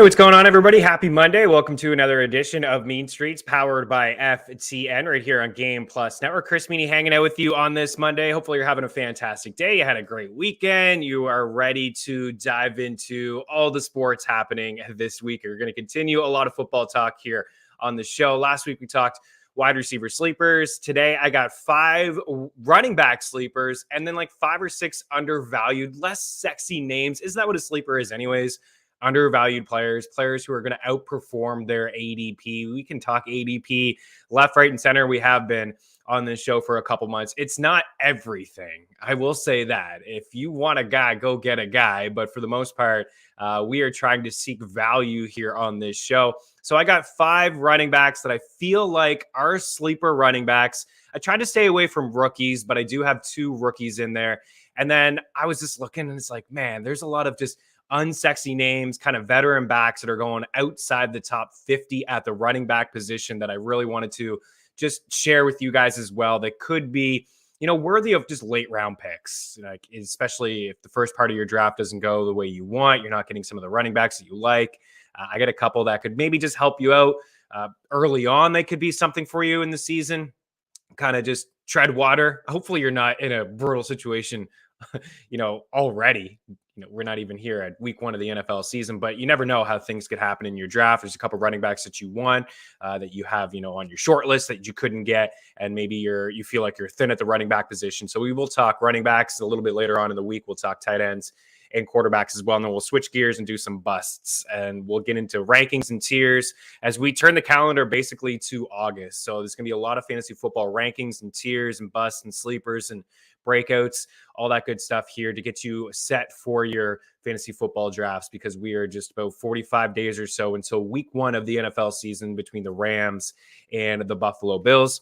Hey, what's going on, everybody? Happy Monday. Welcome to another edition of Mean Streets, powered by FTN, right here on Game Plus Network. Chris Meaney hanging out with you on this Monday. Hopefully you're having a fantastic day. You had a great weekend. You are ready to dive into all the sports happening this week. We're going to continue a lot of football talk here on the show. Last week we talked wide receiver sleepers. Today I got 5 running back sleepers and then like 5 or 6 undervalued, less sexy names. Isn't that what a sleeper is anyways? Undervalued players who are going to outperform their ADP. We can talk ADP left, right, and center. We have been on this show for a couple months. It's not everything. I will say that. If you want a guy, go get a guy. But for the most part, we are trying to seek value here on this show. So I got 5 running backs that I feel like are sleeper running backs. I tried to stay away from rookies, but I do have 2 rookies in there. And then I was just looking and it's like, man, there's a lot of just unsexy names, kind of veteran backs that are going outside the top 50 at the running back position that I really wanted to just share with you guys as well. That could be, worthy of just late round picks, like especially if the first part of your draft doesn't go the way you want, you're not getting some of the running backs that you like. I got a couple that could maybe just help you out early on. They could be something for you in the season, kind of just tread water. Hopefully you're not in a brutal situation, already. We're not even here at week 1 of the NFL season, but you never know how things could happen in your draft. There's a couple running backs that you want, that you have, on your short list that you couldn't get. And maybe you feel like you're thin at the running back position. So we will talk running backs a little bit later on in the week. We'll talk tight ends and quarterbacks as well. And then we'll switch gears and do some busts, and we'll get into rankings and tiers as we turn the calendar basically to August. So there's going to be a lot of fantasy football rankings and tiers and busts and sleepers and breakouts, all that good stuff here to get you set for your fantasy football drafts, because we are just about 45 days or so until week 1 of the NFL season between the Rams and the Buffalo Bills.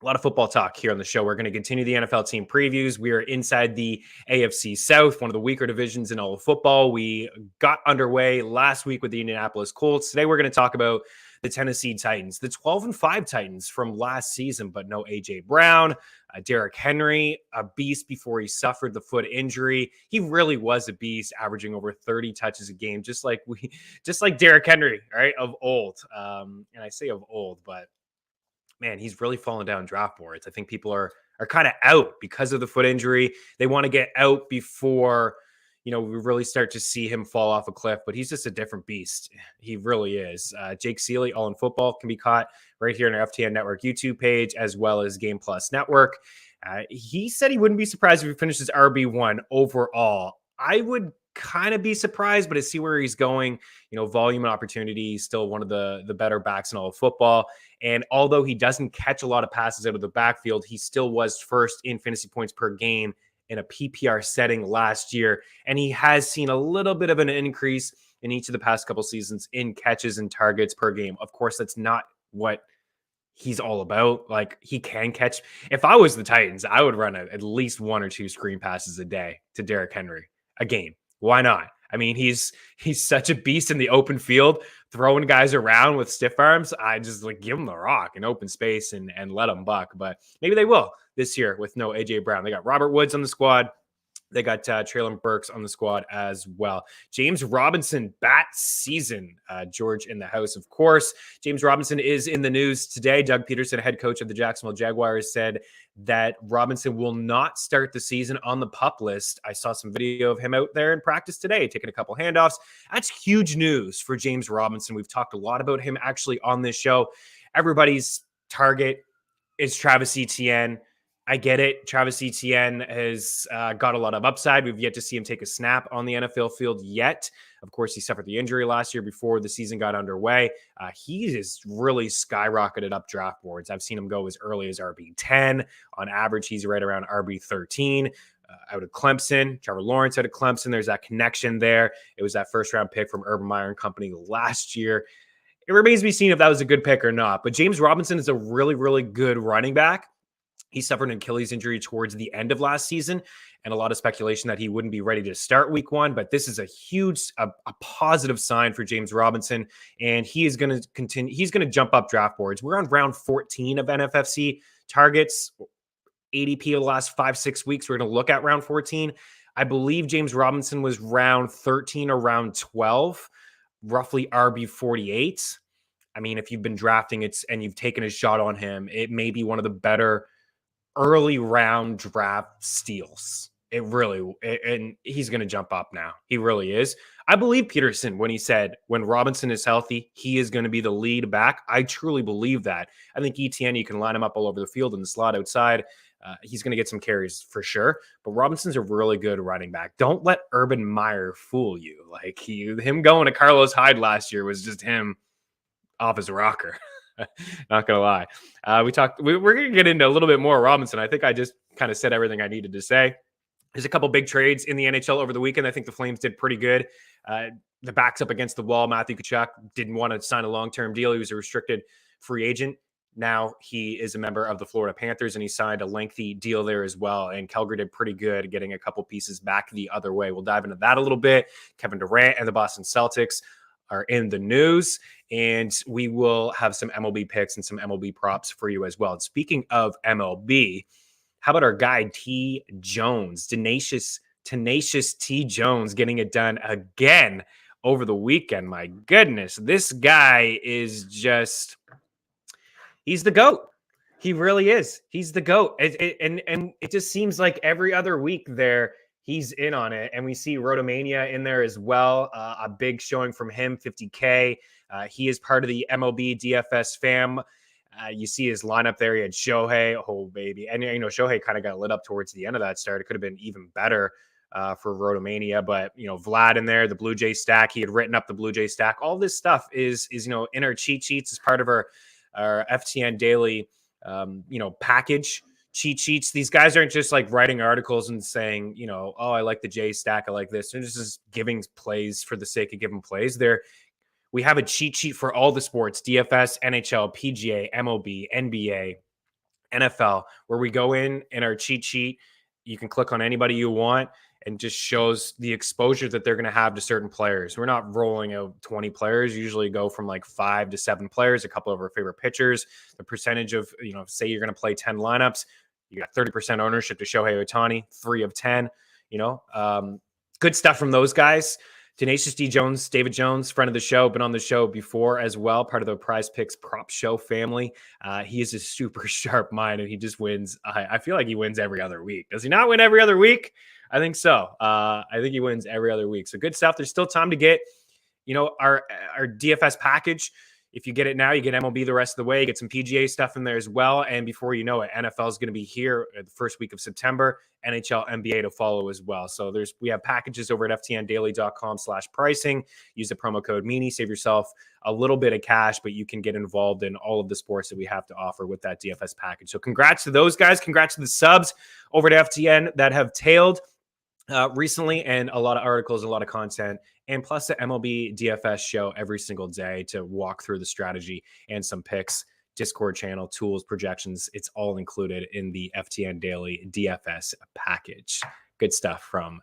A lot of football talk here on the show. We're going to continue the NFL team previews. We are inside the AFC South, one of the weaker divisions in all of football. We got underway last week with the Indianapolis Colts. Today, we're going to talk about the Tennessee Titans, the 12-5 Titans from last season, but no A.J. Brown. Derrick Henry, a beast before he suffered the foot injury. He really was a beast, averaging over 30 touches a game, just like Derrick Henry, right, of old. And I say of old, but man, he's really fallen down draft boards. I think people are kind of out because of the foot injury. They want to get out before, we really start to see him fall off a cliff, but he's just a different beast. He really is. Jake Seeley, All in Football, can be caught right here on our FTN Network YouTube page, as well as Game Plus Network. He said he wouldn't be surprised if he finishes RB1 overall. I would kind of be surprised, but I see where he's going. Volume and opportunity, he's still one of the better backs in all of football. And although he doesn't catch a lot of passes out of the backfield, he still was first in fantasy points per game in a PPR setting last year. And he has seen a little bit of an increase in each of the past couple seasons in catches and targets per game. Of course, that's not what he's all about. Like, he can catch. If I was the Titans, I would run at least 1 or 2 screen passes a day to Derrick Henry a game. Why not? I mean, he's such a beast in the open field, throwing guys around with stiff arms. I just give him the rock in open space and let him buck. But maybe they will this year with no A.J. Brown. They got Robert Woods on the squad. They got Treylon Burks on the squad as well. James Robinson, bat season. George in the house, of course. James Robinson is in the news today. Doug Peterson, head coach of the Jacksonville Jaguars, said that Robinson will not start the season on the PUP list. I saw some video of him out there in practice today, taking a couple handoffs. That's huge news for James Robinson. We've talked a lot about him actually on this show. Everybody's target is Travis Etienne. I get it. Travis Etienne has got a lot of upside. We've yet to see him take a snap on the NFL field yet. Of course, he suffered the injury last year before the season got underway. He has really skyrocketed up draft boards. I've seen him go as early as RB10. On average, he's right around RB13. Out of Clemson, Trevor Lawrence out of Clemson. There's that connection there. It was that first-round pick from Urban Meyer and Company last year. It remains to be seen if that was a good pick or not. But James Robinson is a really, really good running back. He suffered an Achilles injury towards the end of last season, and a lot of speculation that he wouldn't be ready to start week 1. But this is a huge, a positive sign for James Robinson, and he is going to continue. He's going to jump up draft boards. We're on round 14 of NFFC targets. ADP of the last 5-6 weeks. We're going to look at round 14. I believe James Robinson was round 13 or round 12. roughly RB 48. I mean, if you've been drafting it and you've taken a shot on him, it may be one of the better early round draft steals. And he's going to jump up now. He really is. I believe Peterson when he said when Robinson is healthy, he is going to be the lead back. I truly believe that. I think ETN, you can line him up all over the field in the slot outside. He's going to get some carries for sure. But Robinson's a really good running back. Don't let Urban Meyer fool you. Like him going to Carlos Hyde last year was just him off his rocker. Not gonna lie. We're gonna get into a little bit more Robinson. I think I just kind of said everything I needed to say. There's a couple big trades in the NHL over the weekend. I think the Flames did pretty good. The back's up against the wall. Matthew Tkachuk didn't want to sign a long-term deal. He was a restricted free agent. Now he is a member of the Florida Panthers, and he signed a lengthy deal there as well. And Calgary did pretty good getting a couple pieces back the other way. We'll dive into that a little bit. Kevin Durant and the Boston Celtics are in the news, and we will have some MLB picks and some MLB props for you as well. And speaking of MLB, how about our guy T. Jones, tenacious T. Jones, getting it done again over the weekend? My goodness, this guy is he's the GOAT. He really is. He's the GOAT. And it just seems like every other week there, he's in on it. And we see Rotomania in there as well. A big showing from him, 50K. He is part of the MLB DFS fam. You see his lineup there. He had Shohei. Oh, baby. And, Shohei kind of got lit up towards the end of that start. It could have been even better for Rotomania. But, Vlad in there, the Blue Jay stack. He had written up the Blue Jay stack. All this stuff is in our cheat sheets as part of our FTN daily, package. Cheat sheets. These guys aren't just like writing articles and saying, oh, I like the J stack. I like this. They're just giving plays for the sake of giving plays. We have a cheat sheet for all the sports, DFS, NHL, PGA, MLB, NBA, NFL, where we go in our cheat sheet. You can click on anybody you want and just shows the exposure that they're going to have to certain players. We're not rolling out 20 players. Usually go from like 5 to 7 players, a couple of our favorite pitchers, the percentage of, say you're going to play 10 lineups, you got 30% ownership to Shohei Ohtani, 3 of 10, good stuff from those guys. Tenacious D. Jones, David Jones, friend of the show, been on the show before as well, part of the Prize Picks Prop Show family. He is a super sharp mind, and he just wins. I feel like he wins every other week. Does he not win every other week? I think so. I think he wins every other week. So good stuff. There's still time to get, our DFS package. If you get it now, you get MLB the rest of the way. You get some PGA stuff in there as well. And before you know it, NFL is going to be here the first week of September. NHL, NBA to follow as well. So we have packages over at ftndaily.com/pricing. Use the promo code Meaney. Save yourself a little bit of cash, but you can get involved in all of the sports that we have to offer with that DFS package. So congrats to those guys. Congrats to the subs over at FTN that have tailed recently, and a lot of articles, a lot of content, and plus the MLB DFS show every single day to walk through the strategy and some picks, Discord channel, tools, projections. It's all included in the FTN Daily DFS package. Good stuff from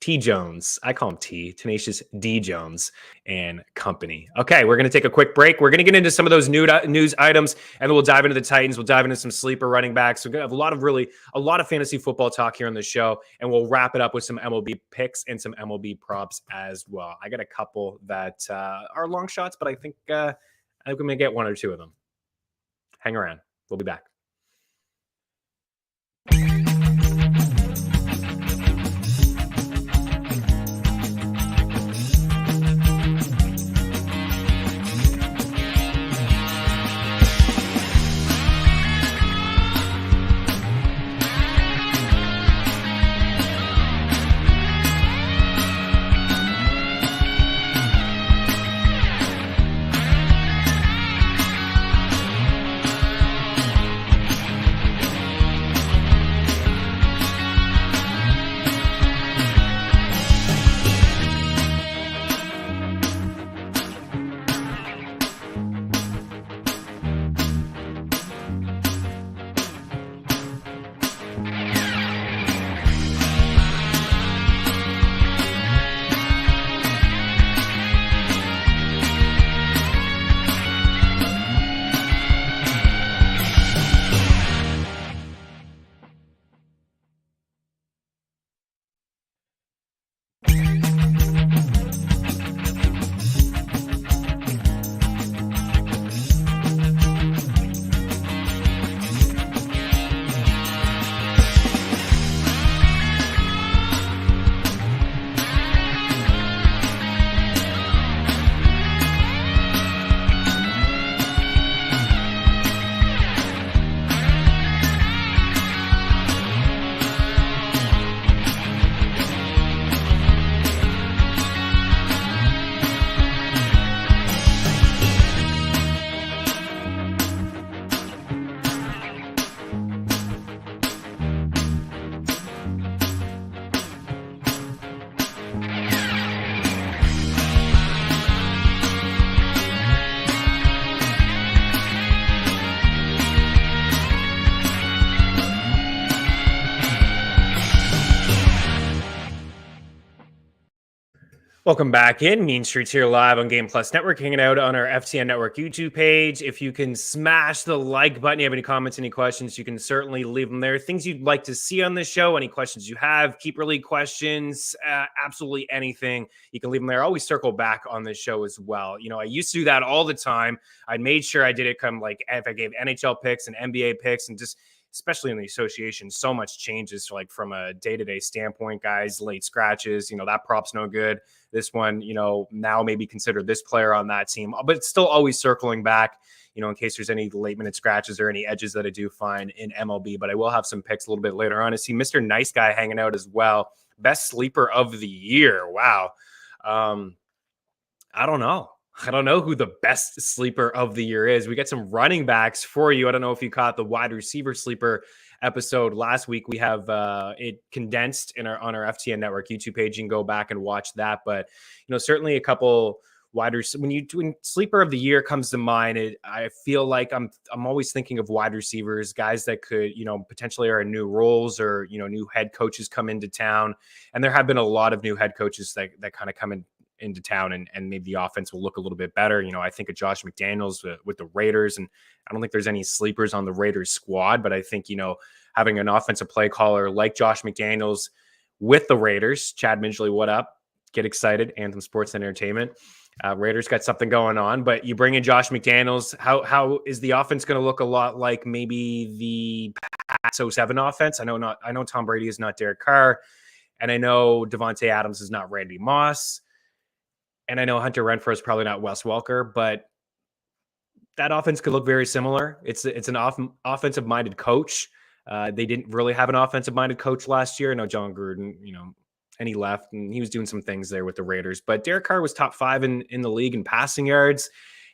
T. Jones. I call him T. Tenacious D. Jones and company. Okay, we're going to take a quick break. We're going to get into some of those news items, and then we'll dive into the Titans. We'll dive into some sleeper running backs. We're going to have a lot of fantasy football talk here on the show, and we'll wrap it up with some MLB picks and some MLB props as well. I got a couple that are long shots, but I think I'm going to get 1 or 2 of them. Hang around. We'll be back. Welcome back in. Mean Streets here live on Game Plus Network, hanging out on our FTN Network YouTube page. If you can smash the like button, you have any comments, any questions, you can certainly leave them there. Things you'd like to see on this show, any questions you have, keeper league questions, absolutely anything, you can leave them there. Always circle back on this show as well. You know, I used to do that all the time. I made sure I did it come like if I gave NHL picks and NBA picks and just especially in the association, so much changes like from a day-to-day standpoint, guys, late scratches, that prop's no good. This one, now maybe consider this player on that team, but it's still always circling back, in case there's any late minute scratches or any edges that I do find in MLB, but I will have some picks a little bit later on. I see Mr. Nice Guy hanging out as well. Best sleeper of the year. Wow. I don't know. I don't know who the best sleeper of the year is. We got some running backs for you. I don't know if you caught the wide receiver sleeper episode last week. We have it condensed on our FTN Network YouTube page. You can go back and watch that. But certainly a couple wide receivers. When sleeper of the year comes to mind, I feel like I'm always thinking of wide receivers, guys that could potentially are in new roles or new head coaches come into town. And there have been a lot of new head coaches that kind of come into town and maybe the offense will look a little bit better. I think of Josh McDaniels with the Raiders, and I don't think there's any sleepers on the Raiders squad, but I think, having an offensive play caller like Josh McDaniels with the Raiders, Chad Midgley, what up? Get excited. Anthem Sports and Entertainment. Raiders got something going on, but you bring in Josh McDaniels. How is the offense going to look a lot like maybe the Pats 07 offense? I know Tom Brady is not Derek Carr, and I know Devontae Adams is not Randy Moss. And I know Hunter Renfrow is probably not Wes Welker, but that offense could look very similar. It's an offensive-minded coach. They didn't really have an offensive-minded coach last year. I know John Gruden, and he left, and he was doing some things there with the Raiders. But Derek Carr was top 5 in the league in passing yards.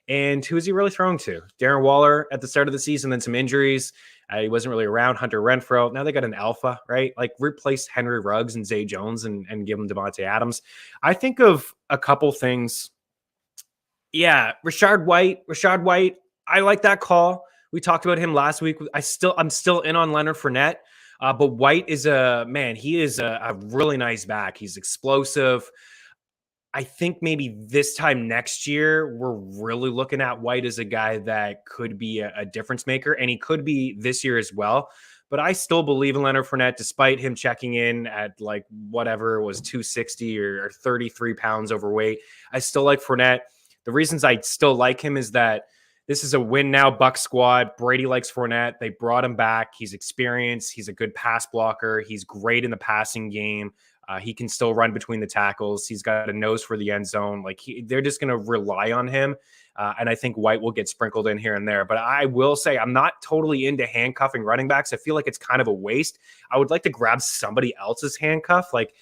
And who is he really throwing to? Darren Waller at the start of the season, then some injuries. He wasn't really around. Hunter Renfrow. Now they got an alpha, right? Like replace Henry Ruggs and Zay Jones and give him Devontae Adams. I think of a couple things. Yeah, Rashad White. I like that call. We talked about him last week. I'm still in on Leonard Fournette. But White is he is a really nice back. He's explosive. I think maybe this time next year, we're really looking at White as a guy that could be a difference maker, and he could be this year as well. But I still believe in Leonard Fournette, despite him checking in at like whatever it was 260 or 33 pounds overweight. I still like Fournette. The reasons I still like him is that this is a win now Buck squad. Brady likes Fournette. They brought him back. He's experienced. He's a good pass blocker. He's great in the passing game. He can still run between the tackles. He's got a nose for the end zone. They're just going to rely on him. And I think White will get sprinkled in here and there. But I will say I'm not totally into handcuffing running backs. I feel like it's kind of a waste. I would like to grab somebody else's handcuff. Like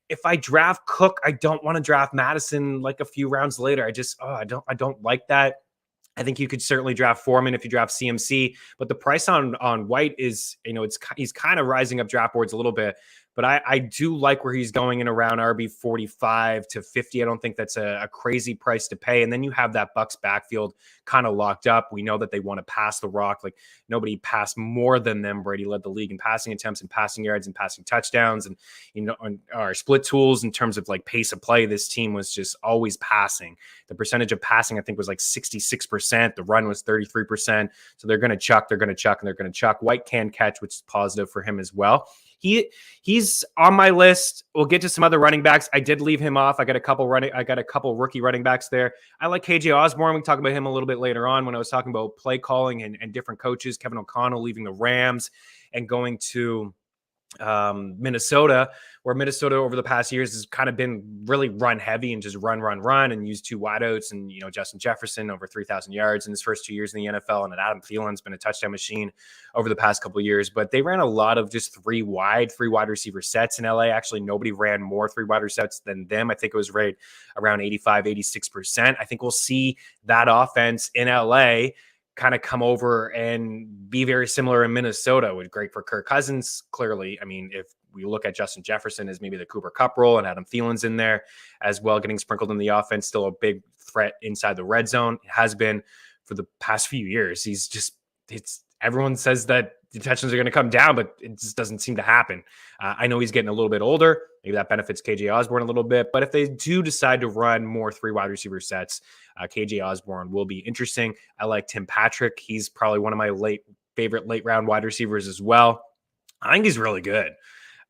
if I draft Cook, I don't want to draft Madison like a few rounds later. I don't like that. I think you could certainly draft Foreman if you draft CMC, but the price on White is, he's kind of rising up draft boards a little bit. But I do like where he's going in around RB 45 to 50. I don't think that's a crazy price to pay. And then you have that Bucks backfield kind of locked up. We know that they want to pass the rock. Like nobody passed more than them. Brady led the league in passing attempts and passing yards and passing touchdowns. And, on our split tools in terms of like pace of play, this team was just always passing. The percentage of passing, I think, was like 66%. The run was 33%. So they're going to chuck, and they're going to chuck. White can catch, which is positive for him as well. He's on my list. We'll get to some other running backs. I did leave him off. I got a couple rookie running backs there. I like KJ Osborn. We can talk about him a little bit later on when I was talking about play calling and different coaches. Kevin O'Connell leaving the Rams and going to Minnesota, where Minnesota over the past years has kind of been really run heavy and just run and use 2 wideouts. And, Justin Jefferson over 3,000 yards in his first 2 years in the NFL. And Adam Thielen's been a touchdown machine over the past couple of years, but they ran a lot of just 3 wide receiver sets in LA. Actually, nobody ran more 3 wide sets than them. I think it was right around 86%. I think we'll see that offense in LA kind of come over and be very similar in Minnesota. With great for Kirk Cousins, clearly. I mean, if we look at Justin Jefferson as maybe the Cooper Kupp role and Adam Thielen's in there as well, getting sprinkled in the offense, still a big threat inside the red zone. It has been for the past few years. Everyone says that the touchdowns are going to come down, but it just doesn't seem to happen. I know he's getting a little bit older. Maybe that benefits KJ Osborn a little bit. But if they do decide to run more 3 wide receiver sets, KJ Osborn will be interesting. I like Tim Patrick. He's probably one of my favorite late round wide receivers as well. I think he's really good.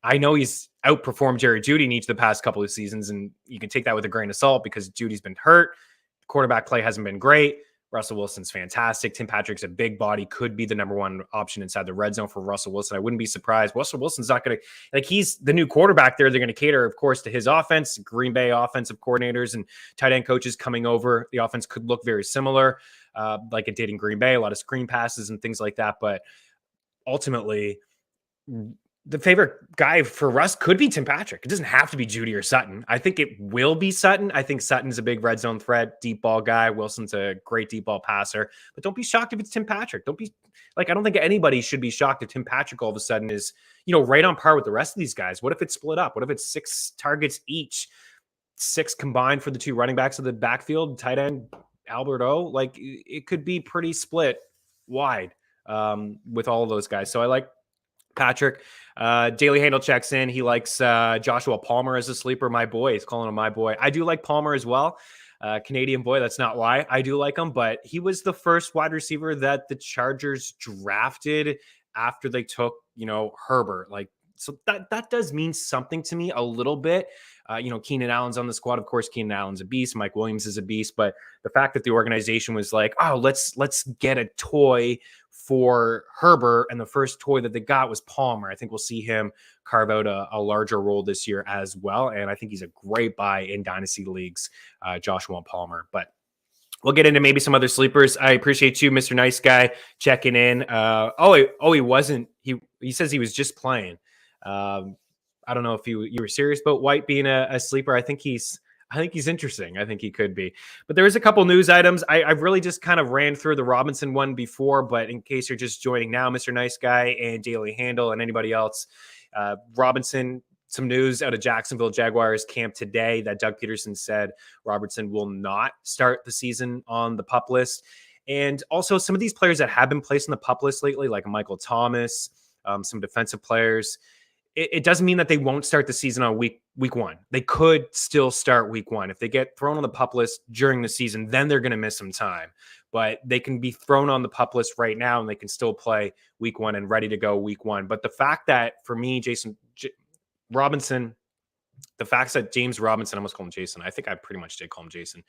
I know he's outperformed Jerry Jeudy in each of the past couple of seasons, and you can take that with a grain of salt because Judy's been hurt. Quarterback play hasn't been great. Russell Wilson's fantastic. Tim Patrick's a big body, could be the number 1 option inside the red zone for Russell Wilson. I wouldn't be surprised. Russell Wilson's not going to, he's the new quarterback there. They're going to cater, of course, to his offense. Green Bay offensive coordinators and tight end coaches coming over. The offense could look very similar, like it did in Green Bay, a lot of screen passes and things like that. But ultimately, the favorite guy for Russ could be Tim Patrick. It doesn't have to be Jeudy or Sutton. I think it will be Sutton. I think Sutton's a big red zone threat, deep ball guy. Wilson's a great deep ball passer. But don't be shocked if it's Tim Patrick. Don't be I don't think anybody should be shocked if Tim Patrick all of a sudden is, right on par with the rest of these guys. What if it's split up? What if it's 6 targets each, 6 combined for the 2 running backs of the backfield, tight end, Albert O? It could be pretty split wide with all of those guys. So I like Patrick. Daily Handle checks in. He likes Joshua Palmer as a sleeper. My boy. He's calling him my boy. I do like Palmer as well. Canadian boy. That's not why I do like him, but he was the first wide receiver that the Chargers drafted after they took, Herbert. So that does mean something to me a little bit. Keenan Allen's on the squad. Of course, Keenan Allen's a beast. Mike Williams is a beast. But the fact that the organization was like, oh, let's get a toy for Herbert, and the first toy that they got was Palmer. I think we'll see him carve out a larger role this year as well. And I think he's a great buy in dynasty leagues, Joshua Palmer. But we'll get into maybe some other sleepers. I appreciate you, Mr. Nice Guy, checking in. He wasn't. He says he was just playing. I don't know if you were serious about White being a sleeper. I think he's interesting. I think he could be. But there is a couple news items. I've really just kind of ran through the Robinson one before, but in case you're just joining now, Mr. Nice Guy and Daily Handle and anybody else, Robinson, some news out of Jacksonville Jaguars camp today that Doug Peterson said Robertson will not start the season on the PUP list. And also some of these players that have been placed on the PUP list lately, like Michael Thomas, some defensive players, it doesn't mean that they won't start the season on week 1. They could still start week 1. If they get thrown on the PUP list during the season, then they're going to miss some time. But they can be thrown on the PUP list right now, and they can still play week 1 and ready to go week 1. But the fact that, for me, Robinson, the fact that James Robinson, I almost called him Jason. I think I pretty much did call him Jason.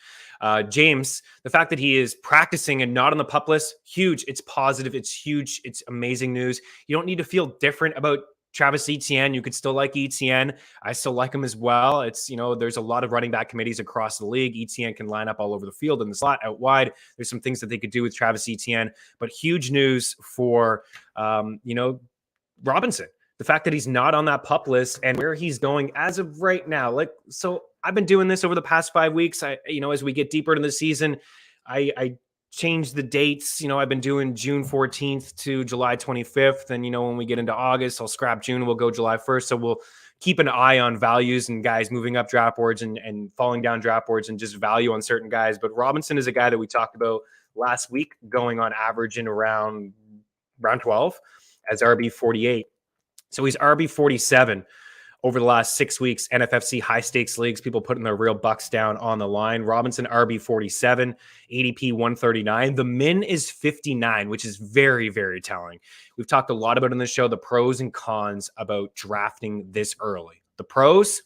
James, the fact that he is practicing and not on the PUP list, huge. It's positive. It's huge. It's amazing news. You don't need to feel different about Travis Etienne. You could still like Etienne. I still like him as well. It's, there's a lot of running back committees across the league. Etienne can line up all over the field in the slot, out wide. There's some things that they could do with Travis Etienne, but huge news for, Robinson. The fact that he's not on that PUP list and where he's going as of right now. So I've been doing this over the past 5 weeks. As we get deeper into the season, I change the dates. I've been doing June 14th to July 25th. And, when we get into August, I'll scrap June. We'll go July 1st. So we'll keep an eye on values and guys moving up draft boards and falling down draft boards and just value on certain guys. But Robinson is a guy that we talked about last week, going on average in around round 12 as RB 48. So he's RB 47 over the last 6 weeks. NFFC high stakes leagues, people putting their real bucks down on the line. Robinson RB 47, ADP 139. The min is 59, which is very, very telling. We've talked a lot about in the show the pros and cons about drafting this early. The pros,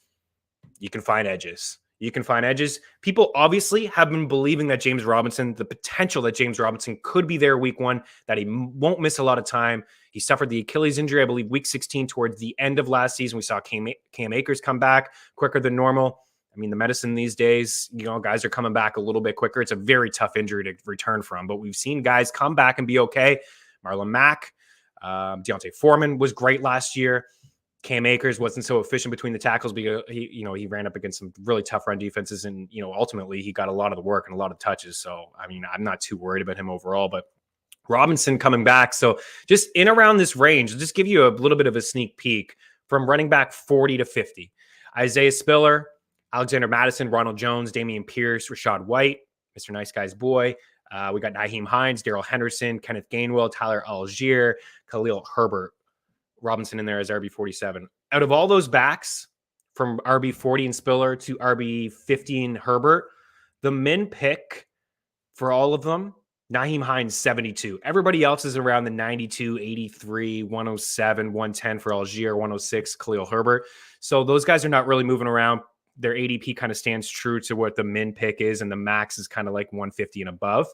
you can find edges. People obviously have been believing that James Robinson, the potential that James Robinson could be there week 1, that he won't miss a lot of time. He suffered the Achilles injury, I believe, week 16 towards the end of last season. We saw Cam Akers come back quicker than normal. I mean, the medicine these days, guys are coming back a little bit quicker. It's a very tough injury to return from, but we've seen guys come back and be okay. Marlon Mack, Deontay Foreman was great last year. Cam Akers wasn't so efficient between the tackles because he ran up against some really tough run defenses, and ultimately he got a lot of the work and a lot of touches. So I'm not too worried about him overall. But Robinson coming back, so just in around this range, I'll just give you a little bit of a sneak peek from running back 40 to 50. Isaiah Spiller, Alexander Madison, Ronald Jones, Damian Pierce, Rashad White, Mr. Nice Guy's boy. We got Nyheim Hines, Darrell Henderson, Kenneth Gainwell, Tyler Algier, Khalil Herbert. Robinson in there as RB 47. Out of all those backs from RB40 and Spiller to RB50 and Herbert. The min pick for all of them, Nyheim Hines, 72. Everybody else is around the 92, 83, 107, 110 for Algier, 106, Khalil Herbert. So those guys are not really moving around. Their ADP kind of stands true to what the min pick is, and the max is kind of like 150 and above.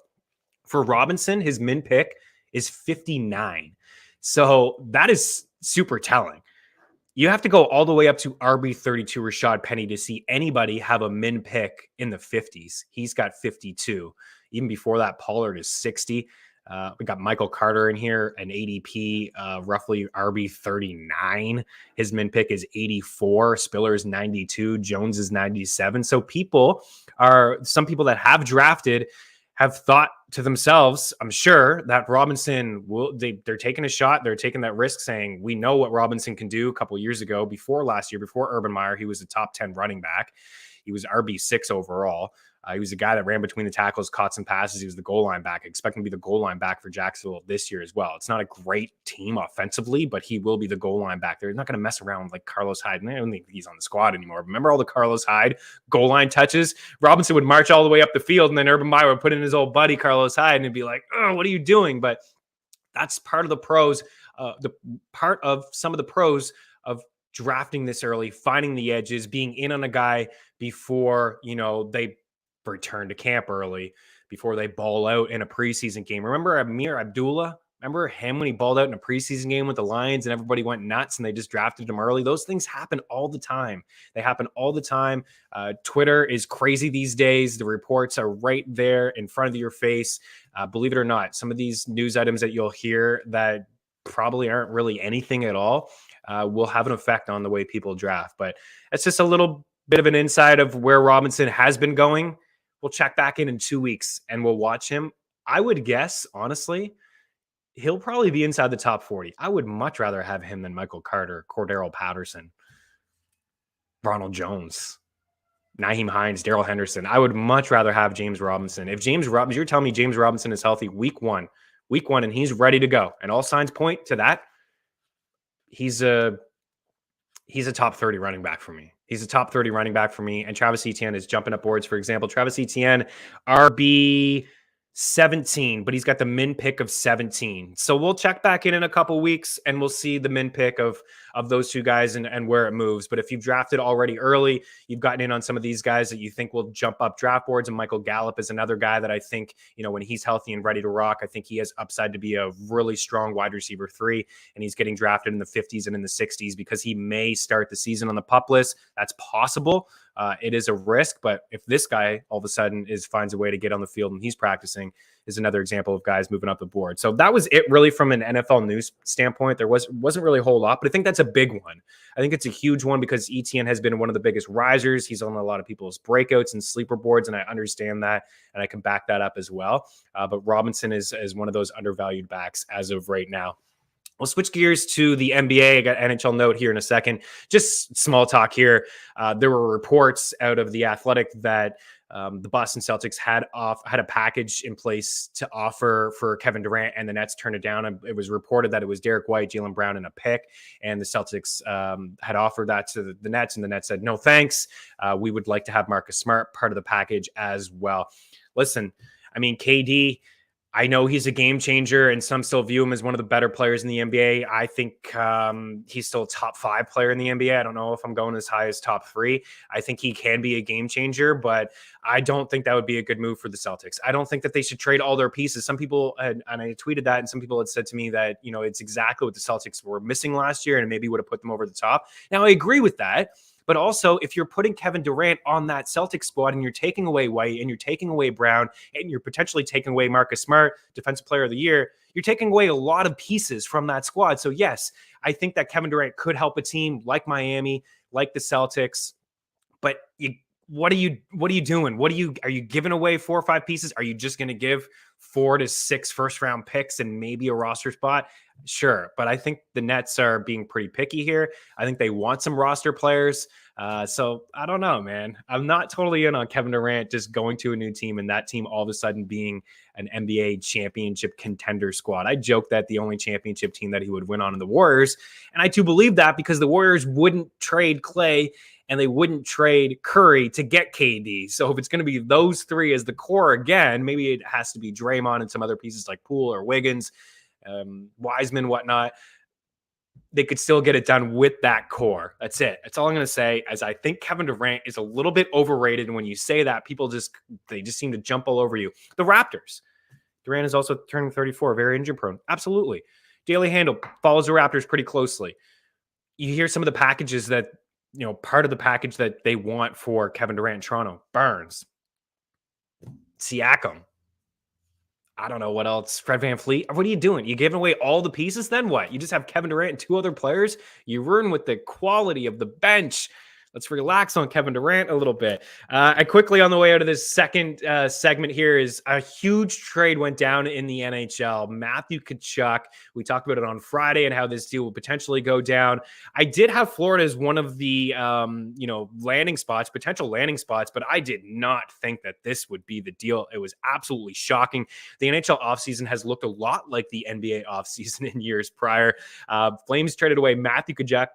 For Robinson, his min pick is 59. So that is super telling. You have to go all the way up to RB32 Rashad Penny to see anybody have a min pick in the 50s. He's got 52. Even before that, Pollard is 60. We got Michael Carter in here, an ADP, roughly RB39. His min pick is 84. Spiller is 92. Jones is 97. So some people that have drafted have thought to themselves, I'm sure, that Robinson they're taking a shot. They're taking that risk, saying, we know what Robinson can do. A couple of years ago, before last year, before Urban Meyer, he was a top 10 running back. He was RB6 overall. He was a guy that ran between the tackles, caught some passes. He was the goal line back. I expect him to be the goal line back for Jacksonville this year as well. It's not a great team offensively, but he will be the goal line back there. He's not going to mess around like Carlos Hyde. I don't think he's on the squad anymore. Remember all the Carlos Hyde goal line touches? Robinson would march all the way up the field, and then Urban Meyer would put in his old buddy Carlos Hyde and be like, oh, what are you doing? But that's part of the pros, some of the pros of drafting this early, finding the edges, being in on a guy before, they return to camp early, before they ball out in a preseason game. Remember Amir Abdullah? Remember him when he balled out in a preseason game with the Lions and everybody went nuts and they just drafted him early? Those things happen all the time. They happen all the time. Twitter is crazy these days. The reports are right there in front of your face. Believe it or not, some of these news items that you'll hear that probably aren't really anything at all will have an effect on the way people draft. But it's just a little bit of an insight of where Robinson has been going. We'll check back in 2 weeks and we'll watch him. I would guess, honestly, he'll probably be inside the top 40. I would much rather have him than Michael Carter, Cordero Patterson, Ronald Jones, Nyheim Hines, Darrell Henderson. I would much rather have James Robinson. If you're telling me James Robinson is healthy week one, and he's ready to go, and all signs point to that, he's a top 30 running back for me. He's a top 30 running back for me. And Travis Etienne is jumping up boards. For example, Travis Etienne, RB 17, but he's got the min pick of 17. So we'll check back in a couple weeks and we'll see the min pick of those two guys and where it moves. But if you've drafted already early, you've gotten in on some of these guys that you think will jump up draft boards. And Michael Gallup is another guy that I think, when he's healthy and ready to rock, I think he has upside to be a really strong wide receiver 3. And he's getting drafted in the 50s and in the 60s because he may start the season on the PUP list. That's possible. It is a risk, but if this guy all of a sudden finds a way to get on the field and he's practicing, is another example of guys moving up the board. So that was it really from an NFL news standpoint. There wasn't really a whole lot, but I think that's a big one. I think it's a huge one because Etienne has been one of the biggest risers. He's on a lot of people's breakouts and sleeper boards, and I understand that, and I can back that up as well. But Robinson is one of those undervalued backs as of right now. We'll switch gears to the NBA. I got NHL note here in a second. Just small talk here. There were reports out of The Athletic that the Boston Celtics had a package in place to offer for Kevin Durant, and the Nets turned it down. It was reported that it was Derrick White, Jaylen Brown, and a pick, and the Celtics had offered that to the Nets, and the Nets said, no, thanks. We would like to have Marcus Smart part of the package as well. Listen, I mean, KD, I know he's a game changer, and some still view him as one of the better players in the NBA. I think he's still a top 5 player in the NBA. I don't know if I'm going as high as top 3. I think he can be a game changer, but I don't think that would be a good move for the Celtics. I don't think that they should trade all their pieces. Some people, and I tweeted that, and some people had said to me that, it's exactly what the Celtics were missing last year and maybe would have put them over the top. Now, I agree with that. But also, if you're putting Kevin Durant on that Celtics squad and you're taking away White and you're taking away Brown and you're potentially taking away Marcus Smart, Defensive Player of the Year, you're taking away a lot of pieces from that squad. So yes, I think that Kevin Durant could help a team like Miami, like the Celtics. But what are you doing? Are you giving away 4 or 5 pieces? Are you just going to give 4 to 6 first-round picks and maybe a roster spot? Sure, but I think the Nets are being pretty picky here. I think they want some roster players. So I don't know, man. I'm not totally in on Kevin Durant just going to a new team and that team all of a sudden being an NBA championship contender squad. I joked that the only championship team that he would win on in the Warriors, and I too believe that because the Warriors wouldn't trade Clay and they wouldn't trade Curry to get KD. So if it's going to be those three as the core again, maybe it has to be Draymond and some other pieces like Poole or Wiggins, Wiseman, whatnot. They could still get it done with that core. That's it. That's all I'm going to say, as I think Kevin Durant is a little bit overrated. And when you say that, people just seem to jump all over you. The Raptors. Durant is also turning 34, very injury prone. Absolutely. Daily handle follows the Raptors pretty closely. You hear some of the packages that, part of the package that they want for Kevin Durant in Toronto. Burns. Siakam. I don't know what else. Fred VanVleet. What are you doing? You giving away all the pieces? Then what? You just have Kevin Durant and two other players? You ruin with the quality of the bench. Let's relax on Kevin Durant a little bit. I quickly, on the way out of this second segment here, is a huge trade went down in the NHL. Matthew Tkachuk. We talked about it on Friday and how this deal will potentially go down. I did have Florida as one of the, landing spots, potential landing spots, but I did not think that this would be the deal. It was absolutely shocking. The NHL offseason has looked a lot like the NBA offseason in years prior. Flames traded away Matthew Tkachuk,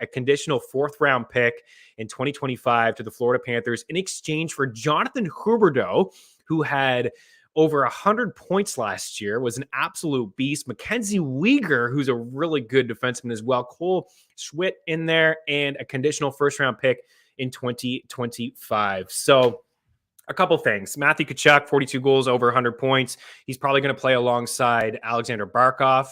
a conditional fourth-round pick in 2025 to the Florida Panthers in exchange for Jonathan Huberdeau, who had over 100 points last year, was an absolute beast. Mackenzie Weegar, who's a really good defenseman as well. Cole Schwitt in there, and a conditional first-round pick in 2025. So a couple things. Matthew Tkachuk, 42 goals, over 100 points. He's probably going to play alongside Alexander Barkov.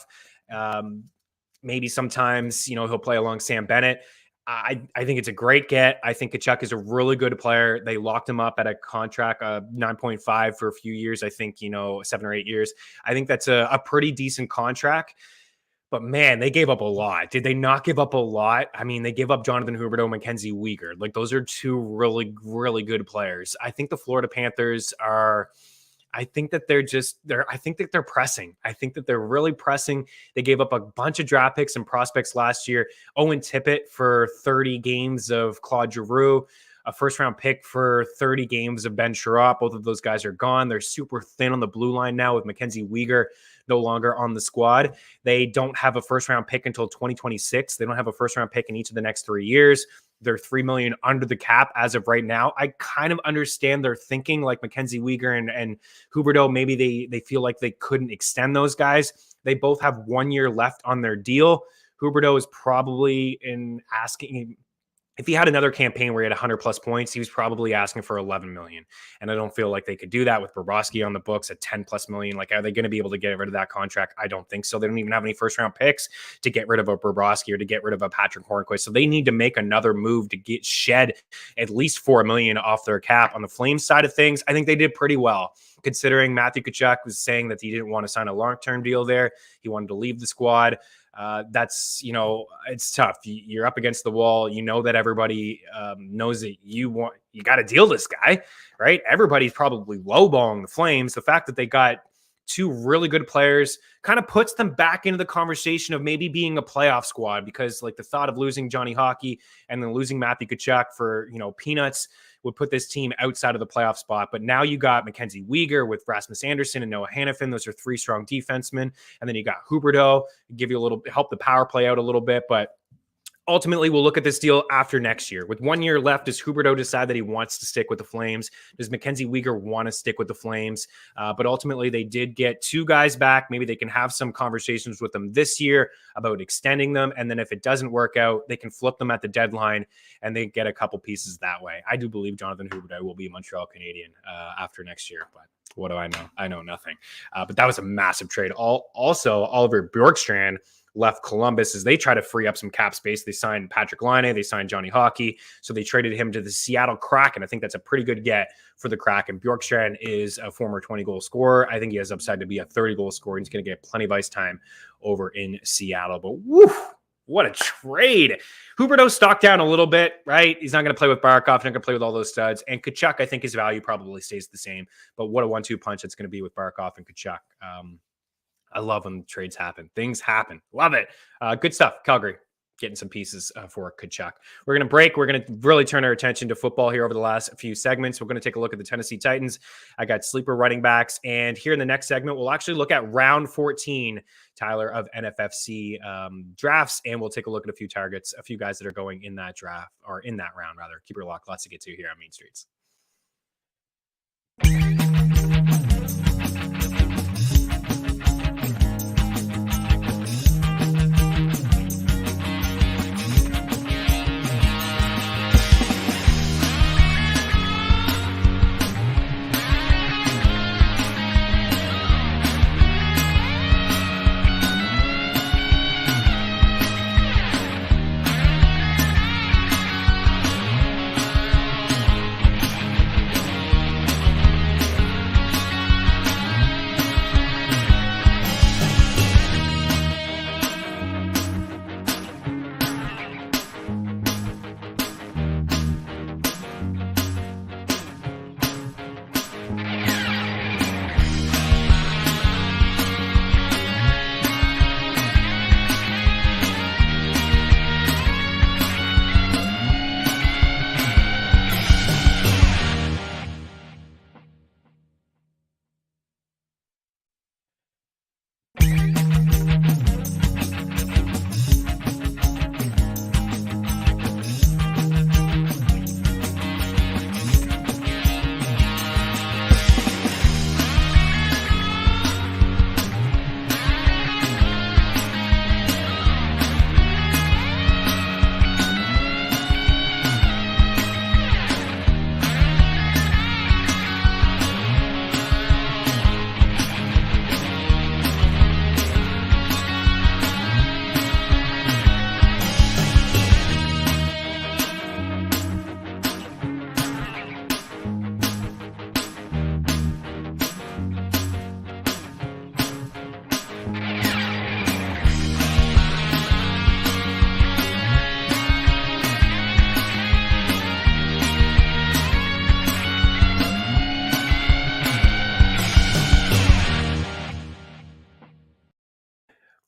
Maybe sometimes, he'll play along Sam Bennett. I think it's a great get. I think Tkachuk is a really good player. They locked him up at a contract, 9.5 for a few years. I think, 7 or 8 years. I think that's a pretty decent contract. But, man, they gave up a lot. Did they not give up a lot? I mean, they gave up Jonathan Huberdeau, Mackenzie Weegar. Like, those are two really, really good players. I think the Florida Panthers are – I think that they're pressing. I think that they're really pressing. They gave up a bunch of draft picks and prospects last year. Owen Tippett for 30 games of Claude Giroux, a first-round pick for 30 games of Ben Sherratt. Both of those guys are gone. They're super thin on the blue line now with Mackenzie Weegar no longer on the squad. They don't have a first-round pick until 2026. They don't have a first-round pick in each of the next 3 years. They're $3 million under the cap as of right now. I kind of understand their thinking, like Mackenzie Weegar and Huberdeau. Maybe they feel like they couldn't extend those guys. They both have 1 year left on their deal. Huberdeau is probably asking. If he had another campaign where he had 100 plus points, he was probably asking for 11 million. And I don't feel like they could do that with Bobrovsky on the books at 10 plus million. Like, are they going to be able to get rid of that contract? I don't think so. They don't even have any first round picks to get rid of a Bobrovsky or to get rid of a Patrick Hornquist. So they need to make another move to shed at least 4 million off their cap. On the Flames side of things, I think they did pretty well, considering Matthew Tkachuk was saying that he didn't want to sign a long-term deal there. He wanted to leave the squad. That's, it's tough. You're up against the wall. You know that everybody knows that you got to deal this guy, right? Everybody's probably lowballing the Flames. The fact that they got two really good players kind of puts them back into the conversation of maybe being a playoff squad, because like the thought of losing Johnny Hockey and then losing Matthew Tkachuk for, peanuts would put this team outside of the playoff spot. But now you got Mackenzie Weegar with Rasmus Andersson and Noah Hannafin. Those are three strong defensemen. And then you got Huberdeau, give you help the power play out a little bit. But ultimately, we'll look at this deal after next year. With 1 year left, does Huberdeau decide that he wants to stick with the Flames? Does Mackenzie Weegar want to stick with the Flames? But ultimately, they did get two guys back. Maybe they can have some conversations with them this year about extending them. And then if it doesn't work out, they can flip them at the deadline and they get a couple pieces that way. I do believe Jonathan Huberdeau will be a Montreal Canadian after next year. But what do I know? I know nothing. But that was a massive trade. Also, Oliver Bjorkstrand left Columbus as they try to free up some cap space. They signed Patrick Laine. They signed Johnny Hockey. So they traded him to the Seattle Kraken. I think that's a pretty good get for the Kraken. Bjorkstrand is a former 20-goal scorer. I think he has upside to be a 30-goal scorer. He's going to get plenty of ice time over in Seattle. But woo, what a trade. Huberdeau stock down a little bit, right? He's not going to play with Barkov, not going to play with all those studs. And Tkachuk, I think his value probably stays the same. But what a 1-2 punch it's going to be with Barkov and Tkachuk. I love when trades happen. Things happen. Love it. Good stuff, Calgary. getting some pieces for Tkachuk. We're going to break. We're going to really turn our attention to football here over the last few segments. We're going to take a look at the Tennessee Titans. I got sleeper running backs. And here in the next segment, we'll actually look at round 14, Tyler, of NFFC drafts. And we'll take a look at a few targets, a few guys that are going in that draft, or in that round, rather. Keep your lock. Lots to get to here on Mean Streets.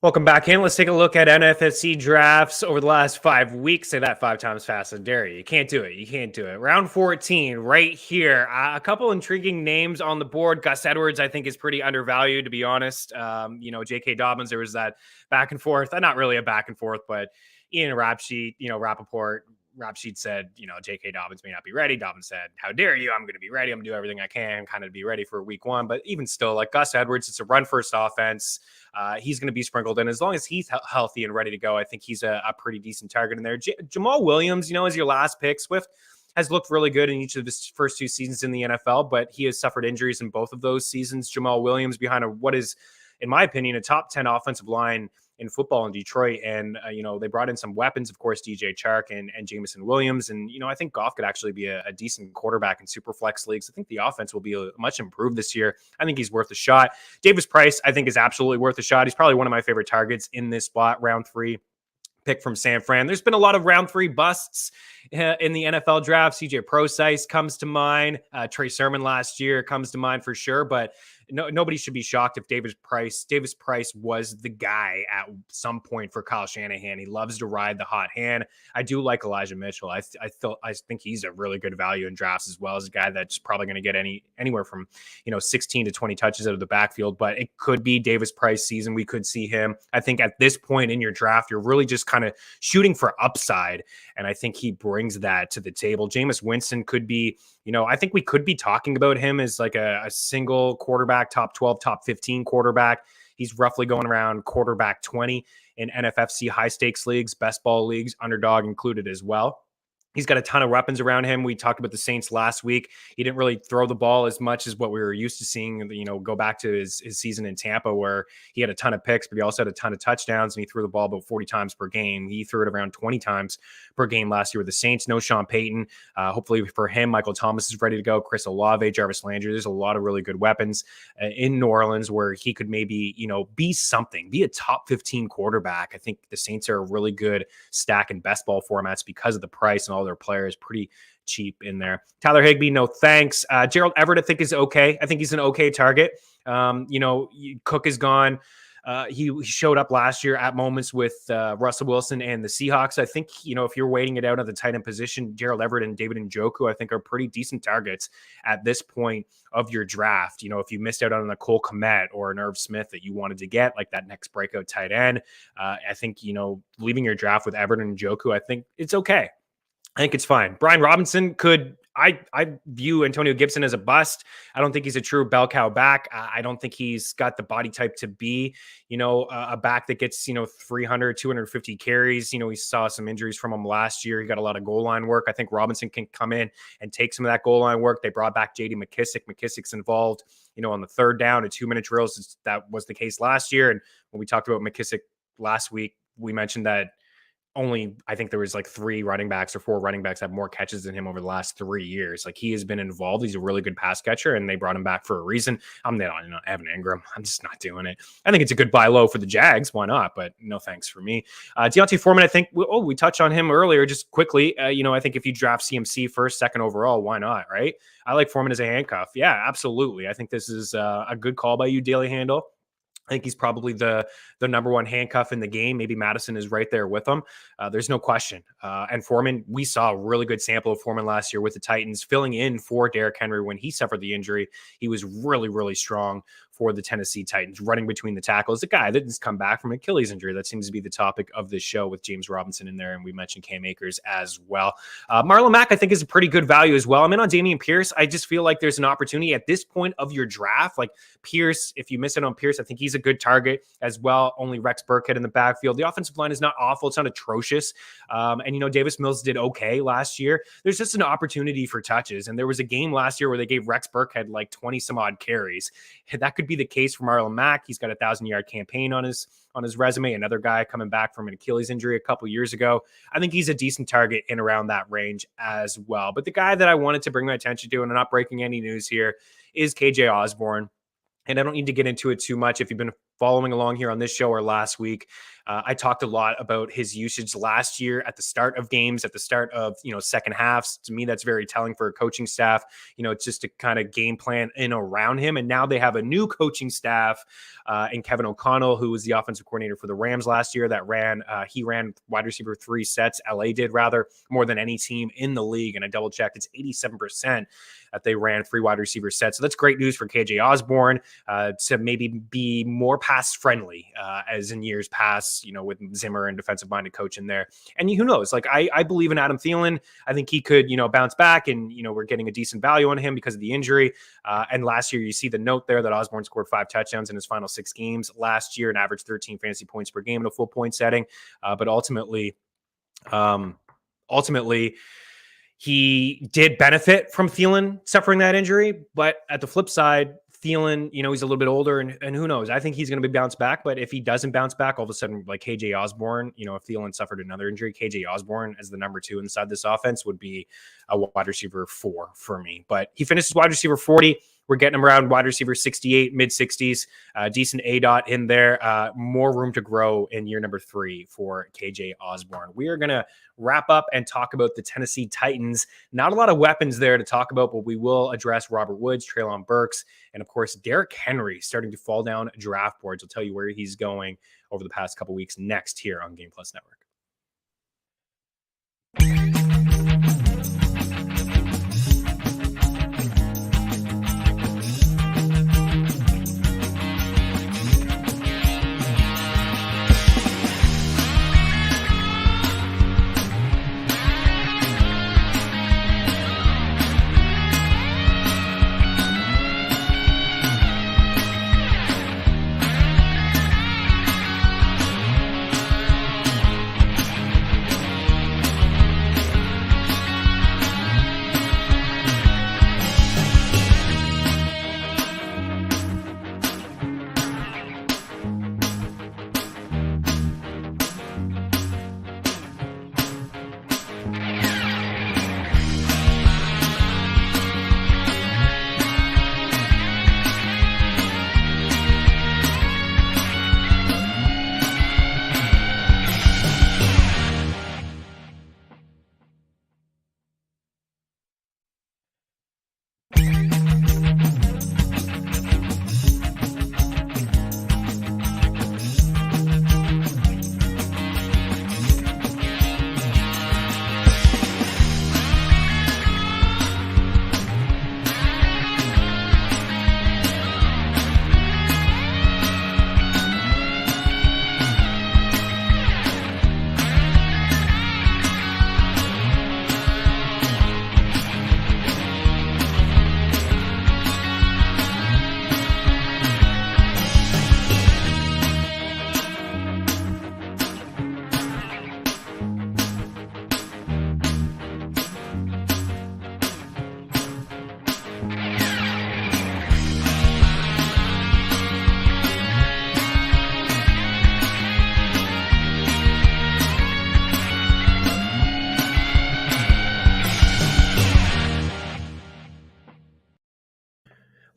Welcome back in. Let's take a look at NFFC drafts over the last 5 weeks. Say that 5 times fast and dare you. You can't do it. You can't do it. Round 14 right here. A couple intriguing names on the board. Gus Edwards, I think, is pretty undervalued, to be honest. J.K. Dobbins, there was that back and forth. Not really a back and forth, but Ian Rappaport said, J.K. Dobbins may not be ready. Dobbins said, how dare you? I'm going to be ready. I'm going to do everything I can kind of be ready for week 1. But even still, like Gus Edwards, it's a run-first offense. He's going to be sprinkled in. As long as he's healthy and ready to go, I think he's a pretty decent target in there. Jamal Williams, as your last pick, Swift has looked really good in each of his first 2 seasons in the NFL, but he has suffered injuries in both of those seasons. Jamal Williams behind what is, in my opinion, a top 10 offensive line in football in Detroit. And, they brought in some weapons, of course, DJ Chark and Jamison Williams. And, I think Goff could actually be a decent quarterback in super flex leagues. I think the offense will be much improved this year. I think he's worth a shot. Davis Price, I think, is absolutely worth a shot. He's probably one of my favorite targets in this spot, round 3. Pick from San Fran. There's been a lot of round 3 busts in the NFL draft. CJ Prosise comes to mind. Trey Sermon last year comes to mind for sure, but nobody should be shocked if Davis Price was the guy at some point for Kyle Shanahan. He loves to ride the hot hand. I do like Elijah Mitchell. I think he's a really good value in drafts as well, as a guy that's probably going to get anywhere from 16 to 20 touches out of the backfield. But it could be Davis Price season. We could see him. I think at this point in your draft, you're really just kind of shooting for upside, and I think he brings that to the table. Jameis Winston could be, I think we could be talking about him as like a single quarterback, top 12, top 15 quarterback. He's roughly going around quarterback 20 in NFFC high stakes leagues, best ball leagues, underdog included as well. He's got a ton of weapons around him. We talked about the Saints last week. He didn't really throw the ball as much as what we were used to seeing, go back to his season in Tampa, where he had a ton of picks, but he also had a ton of touchdowns, and he threw the ball about 40 times per game. He threw it around 20 times per game last year with the Saints. No Sean Payton. Hopefully for him, Michael Thomas is ready to go. Chris Olave, Jarvis Landry. There's a lot of really good weapons in New Orleans where he could maybe, be something, be a top 15 quarterback. I think the Saints are a really good stack in best ball formats because of the price and all their players pretty cheap in there. Tyler Higbee, no thanks. Gerald Everett, I think, is okay. I think he's an okay target. Cook is gone. He showed up last year at moments with Russell Wilson and the Seahawks. I think, if you're waiting it out at the tight end position, Gerald Everett and David Njoku, I think are pretty decent targets at this point of your draft. If you missed out on a Cole Kmet or an Irv Smith that you wanted to get, like that next breakout tight end, I think, leaving your draft with Everett and Njoku, I think it's okay. I think it's fine. Brian Robinson I view Antonio Gibson as a bust. I don't think he's a true bell cow back. I don't think he's got the body type to be, a back that gets, 300, 250 carries. We saw some injuries from him last year. He got a lot of goal line work. I think Robinson can come in and take some of that goal line work. They brought back JD McKissick. McKissick's involved, on the third down and 2-minute drills. That was the case last year. And when we talked about McKissick last week, we mentioned that I think there was like 3 running backs or 4 running backs have more catches than him over the last 3 years. Like, he has been involved. He's a really good pass catcher, and they brought him back for a reason. I'm not on Evan Ingram. I'm just not doing it. I think it's a good buy low for the Jags. Why not? But no thanks for me. Deontay Foreman, I think, we touched on him earlier just quickly. I think if you draft CMC first, second overall, why not, right? I like Foreman as a handcuff. Yeah, absolutely. I think this is a good call by you, Daily Handle. I think he's probably the number one handcuff in the game. Maybe Madison is right there with him. There's no question. And Foreman, we saw a really good sample of Foreman last year with the Titans, filling in for Derrick Henry when he suffered the injury. He was really, really strong for the Tennessee Titans, running between the tackles. A guy that has come back from Achilles injury. That seems to be the topic of this show with James Robinson in there, and we mentioned Cam Akers as well. Marlon Mack, I think, is a pretty good value as well. I'm in on Dameon Pierce. I just feel like there's an opportunity at this point of your draft. Like Pierce, if you miss it on Pierce, I think he's a good target as well. Only Rex Burkhead in the backfield. The offensive line is not awful. It's not atrocious. And Davis Mills did okay last year. There's just an opportunity for touches. And there was a game last year where they gave Rex Burkhead like 20 some odd carries. That could be the case for Marlon Mack. He's got a 1,000-yard campaign on his resume. Another guy coming back from an Achilles injury a couple years ago. I think he's a decent target in around that range as well. But the guy that I wanted to bring my attention to, and I'm not breaking any news here, is KJ Osborn. And I don't need to get into it too much. If you've been following along here on this show or last week, I talked a lot about his usage last year at the start of games, at the start of, second halves. To me, that's very telling for a coaching staff. It's just to kind of game plan in around him. And now they have a new coaching staff in Kevin O'Connell, who was the offensive coordinator for the Rams last year. He ran wide receiver 3 sets. LA did rather more than any team in the league. And I double checked. It's 87% that they ran 3 wide receiver sets. So that's great news for KJ Osborn to maybe be more pass friendly as in years past, with Zimmer and defensive minded coach in there. And who knows, like I believe in Adam Thielen. I think he could, bounce back, and, we're getting a decent value on him because of the injury. And last year, you see the note there that Osborn scored 5 touchdowns in his final 6 games last year and averaged 13 fantasy points per game in a full point setting. But ultimately, he did benefit from Thielen suffering that injury. But at the flip side, Thielen, he's a little bit older, and who knows? I think he's going to be bounced back. But if he doesn't bounce back, all of a sudden, like KJ Osborn, if Thielen suffered another injury, KJ Osborn as the number 2 inside this offense would be a wide receiver 4 for me. But he finishes wide receiver 40. We're getting him around wide receiver 68, mid-60s, decent ADOT in there. More room to grow in year number 3 for KJ Osborn. We are going to wrap up and talk about the Tennessee Titans. Not a lot of weapons there to talk about, but we will address Robert Woods, Treylon Burks, and of course, Derrick Henry starting to fall down draft boards. I'll tell you where he's going over the past couple weeks next here on Game Plus Network.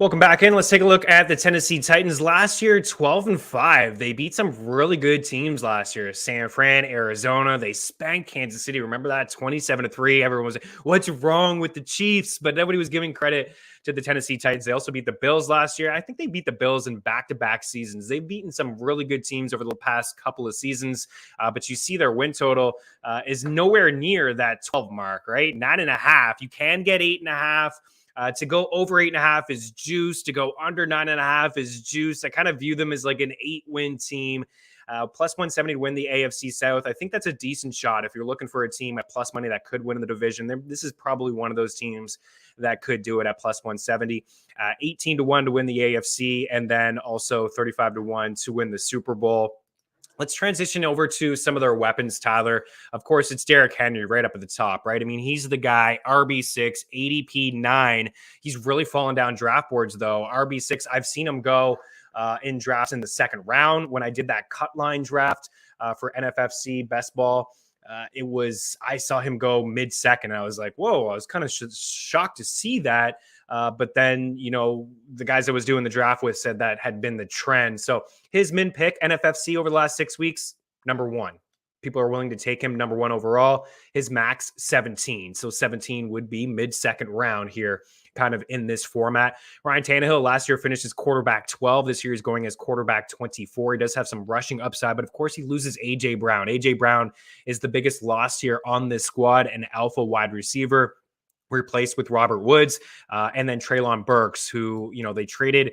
Welcome back in. Let's take a look at the Tennessee Titans. Last year, 12-5. They beat some really good teams last year. San Fran, Arizona. They spanked Kansas City. Remember that? 27-3. Everyone was like, what's wrong with the Chiefs? But nobody was giving credit to the Tennessee Titans. They also beat the Bills last year. I think they beat the Bills in back-to-back seasons. They've beaten some really good teams over the past couple of seasons. But you see their win total is nowhere near that 12 mark, right? 9.5. You can get 8.5. To go over 8.5 is juice. To go under 9.5 is juice. I kind of view them as like an 8-win team. Plus 170 to win the AFC South. I think that's a decent shot if you're looking for a team at plus money that could win in the division. This is probably one of those teams that could do it at plus 170. 18-1 to win the AFC, and then also 35-1 to win the Super Bowl. Let's transition over to some of their weapons, Tyler. Of course, it's Derrick Henry right up at the top, right? I mean, he's the guy, RB6, ADP 9. He's really fallen down draft boards, though. RB6, I've seen him go in drafts in the second round. When I did that cut line draft for NFFC Best Ball, I saw him go mid-second. I was like, whoa, I was kind of shocked to see that. But then, the guys I was doing the draft with said that had been the trend. So his min pick, NFFC over the last 6 weeks, number 1. People are willing to take him number 1 overall. His max, 17. So 17 would be mid-second round here, kind of in this format. Ryan Tannehill last year finished as quarterback 12. This year he's going as quarterback 24. He does have some rushing upside, but of course he loses A.J. Brown. A.J. Brown is the biggest loss here on this squad, an alpha wide receiver, replaced with Robert Woods, and then Treylon Burks, who, they traded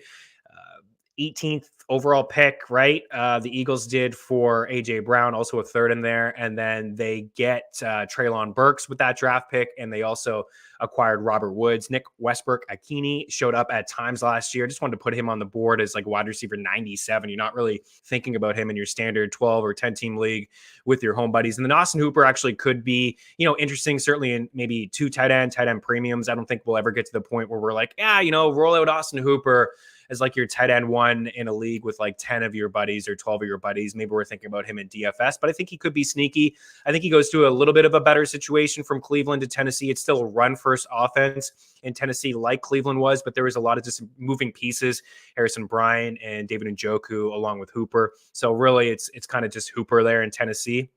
18th overall pick, right? The Eagles did for A.J. Brown, also a third in there. And then they get Treylon Burks with that draft pick, and they also acquired Robert Woods. Nick Westbrook-Ikhine showed up at times last year. Just wanted to put him on the board as like wide receiver 97. You're not really thinking about him in your standard 12 or 10-team league with your home buddies. And then Austin Hooper actually could be, interesting, certainly in maybe 2 tight end premiums. I don't think we'll ever get to the point where we're like, roll out Austin Hooper as like your tight end 1 in a league with like 10 of your buddies or 12 of your buddies. Maybe we're thinking about him in DFS, but I think he could be sneaky. I think he goes to a little bit of a better situation from Cleveland to Tennessee. It's still a run-first offense in Tennessee like Cleveland was, but there was a lot of just moving pieces, Harrison Bryant and David Njoku along with Hooper. So really it's kind of just Hooper there in Tennessee.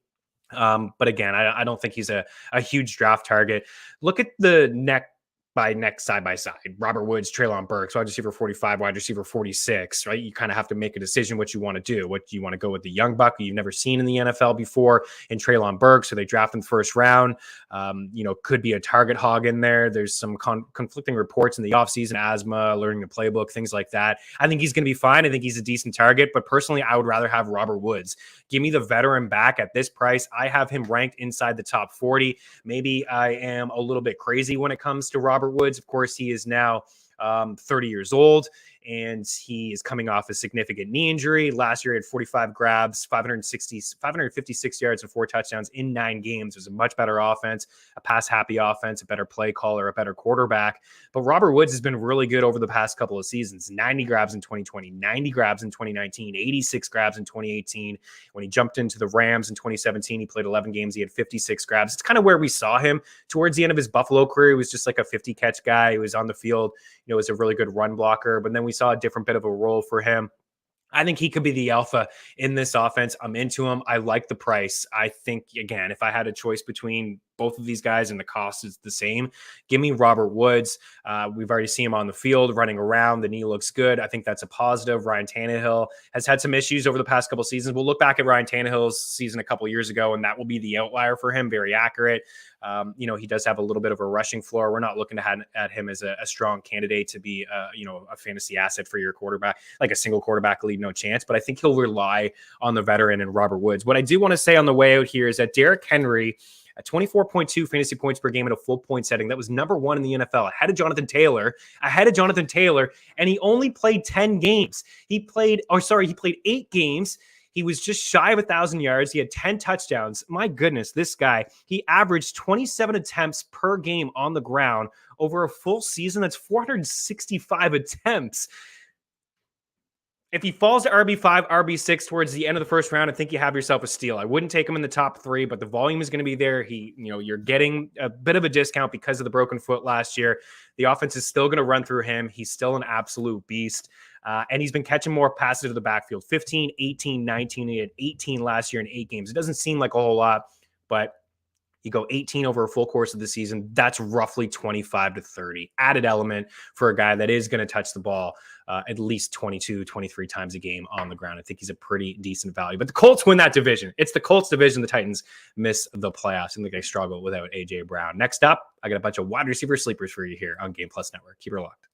But again, I don't think he's a huge draft target. Look at the neck side by side. Robert Woods, Treylon Burks, wide receiver 45, wide receiver 46, right? You kind of have to make a decision what you want to do. What do you want to go with the young buck who you've never seen in the NFL before, and Treylon Burks, so they draft in the first round. Could be a target hog in there. There's some conflicting reports in the offseason, asthma, learning the playbook, things like that. I think he's going to be fine. I think he's a decent target, but personally, I would rather have Robert Woods. Give me the veteran back at this price. I have him ranked inside the top 40. Maybe I am a little bit crazy when it comes to Robert Woods. Of course, he is now 30 years old, and he is coming off a significant knee injury. Last year, he had 45 grabs, 556 yards and 4 touchdowns in 9 games. It was a much better offense, a pass-happy offense, a better play caller, a better quarterback. But Robert Woods has been really good over the past couple of seasons. 90 grabs in 2020, 90 grabs in 2019, 86 grabs in 2018. When he jumped into the Rams in 2017, he played 11 games. He had 56 grabs. It's kind of where we saw him towards the end of his Buffalo career. He was just like a 50-catch guy. He was on the field, was a really good run blocker. But then we saw a different bit of a role for him. I think he could be the alpha in this offense. I'm into him. I like the price. I think, again, if I had a choice between both of these guys and the cost is the same, give me Robert Woods. We've already seen him on the field running around. The knee looks good. I think that's a positive. Ryan Tannehill has had some issues over the past couple of seasons. We'll look back at Ryan Tannehill's season a couple of years ago, and that will be the outlier for him. Very accurate. He does have a little bit of a rushing floor. We're not looking to have at him as a strong candidate to be, a fantasy asset for your quarterback, like a single quarterback lead, no chance. But I think he'll rely on the veteran and Robert Woods. What I do want to say on the way out here is that Derrick Henry, at 24.2 fantasy points per game at a full point setting, that was number 1 in the NFL, ahead of Jonathan Taylor, and he only played 10 games. He played 8 games. He was just shy of 1,000 yards. He had 10 touchdowns. My goodness, this guy, he averaged 27 attempts per game on the ground over a full season. That's 465 attempts. If he falls to RB5, RB6 towards the end of the first round, I think you have yourself a steal. I wouldn't take him in the top 3, but the volume is going to be there. You're getting a bit of a discount because of the broken foot last year. The offense is still going to run through him. He's still an absolute beast. And he's been catching more passes to the backfield, 15, 18, 19. He had 18 last year in 8 games. It doesn't seem like a whole lot, but you go 18 over a full course of the season, that's roughly 25 to 30 added element for a guy that is going to touch the ball at least 22, 23 times a game on the ground. I think he's a pretty decent value. But the Colts win that division. It's the Colts division. The Titans miss the playoffs. I think they struggle without A.J. Brown. Next up, I got a bunch of wide receiver sleepers for you here on Game Plus Network. Keep her locked.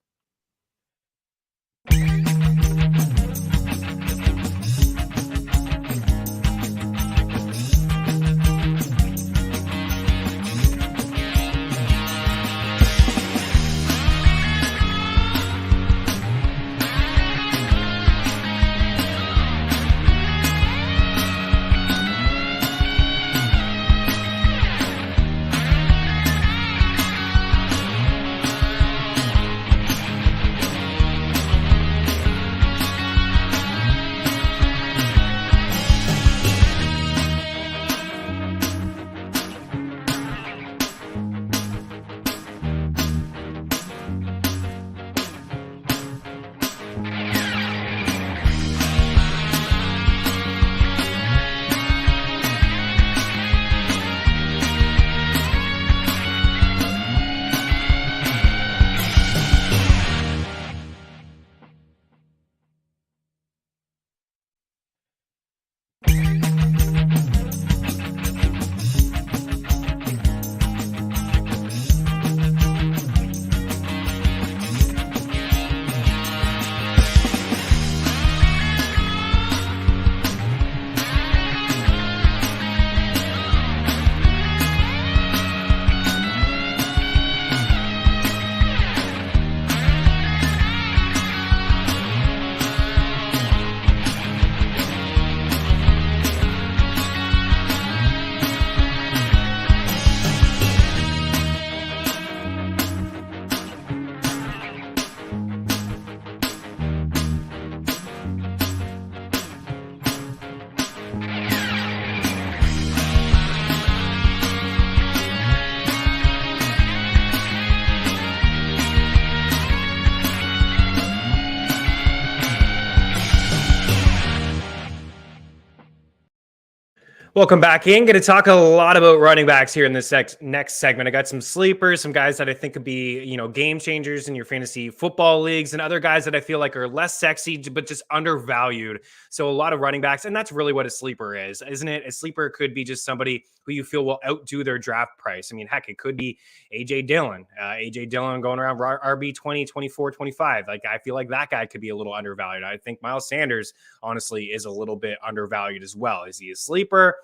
Welcome back in. Going to talk a lot about running backs here in this next segment. I got some sleepers, some guys that I think could be, game changers in your fantasy football leagues, and other guys that I feel like are less sexy, but just undervalued. So a lot of running backs, and that's really what a sleeper is, isn't it? A sleeper could be just somebody who you feel will outdo their draft price. I mean, heck, it could be A.J. Dillon. A.J. Dillon going around RB 20, 24, 25. Like, I feel like that guy could be a little undervalued. I think Miles Sanders, honestly, is a little bit undervalued as well. Is he a sleeper?